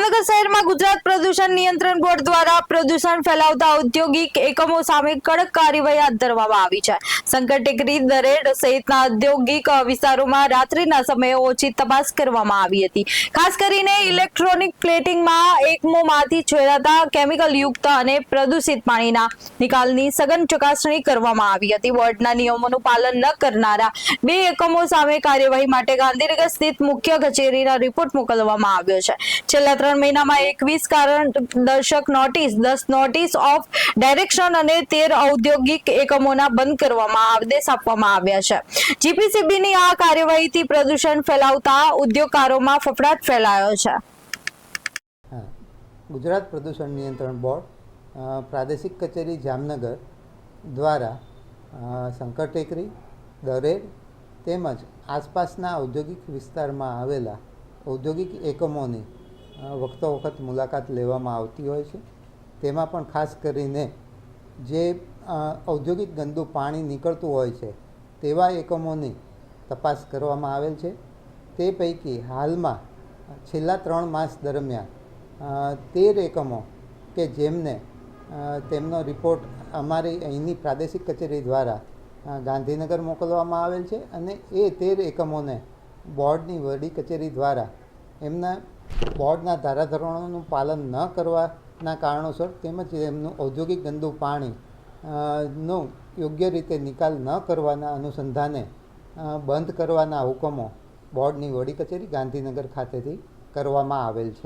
જામનગર શહેરમાં ગુજરાત પ્રદૂષણ નિયંત્રણ બોર્ડ દ્વારા પ્રદૂષણ ફેલાવતા ઔદ્યોગિક એકમો સામે કડક કાર્યવાહી હાથ ધરવામાં આવી છે। શંકર ટેકરી, દરેડ સહિતના ઔદ્યોગિક વિસ્તારોમાં રાત્રિના સમયે ઓછી તપાસ કરવામાં આવી હતી। ખાસ કરીને ઇલેક્ટ્રોનિક પ્લેટિંગમાં એકમોમાંથી છોડાતા કેમિકલ યુક્ત અને પ્રદૂષિત પાણીના નિકાલની સઘન ચકાસણી કરવામાં આવી હતી। બોર્ડના નિયમોનું પાલન ન કરનારા 2 એકમો સામે કાર્યવાહી માટે ગાંધીનગર સ્થિત મુખ્ય કચેરીના રિપોર્ટ મોકલવામાં આવ્યો છે। છેલ્લા 3 મહિનામાં 21 કારણદર્શક નોટિસ, 10 નોટિસ ઓફ ડાયરેક્શન અને 13 ઔદ્યોગિક એકમોના બંધ કરવામાં આદેશ આપવામાં આવ્યા છે। જીપીસીબીની આ કાર્યવાહીથી પ્રદૂષણ ફેલાવતા ઉદ્યોગકારોમાં ફફડાટ ફેલાયો છે। ગુજરાત પ્રદૂષણ નિયંત્રણ બોર્ડ પ્રાદેશિક કચેરી જામનગર દ્વારા શંકર ટેકરી, દરેડ તેમજ આસપાસના ઔદ્યોગિક વિસ્તારમાં આવેલા ઔદ્યોગિક એકમોની વખતો વખત મુલાકાત લેવામાં આવતી હોય છે। તેમાં પણ ખાસ કરીને જે ઔદ્યોગિક ગંદુ પાણી નીકળતું હોય છે તેવા એકમોની તપાસ કરવામાં આવેલ છે। તે પૈકી હાલમાં છેલ્લા 3 માસ દરમિયાન 13 એકમો કે જેમને તેમનો રિપોર્ટ અમારી અહીંની પ્રાદેશિક કચેરી દ્વારા ગાંધીનગર મોકલવામાં આવેલ છે અને એ 13 એકમોને બોર્ડની વડી કચેરી દ્વારા એમના બોર્ડના ધારાધોરણોનું પાલન ન કરવાના કારણોસર તેમજ એમનું ઔદ્યોગિક ગંદુ પાણી નો યોગ્ય રીતે નિકાલ ન કરવાના અનુસંધાને બંધ કરવાના હુકમો બોર્ડની વડી કચેરી ગાંધીનગર ખાતેથી કરવામાં આવેલ છે।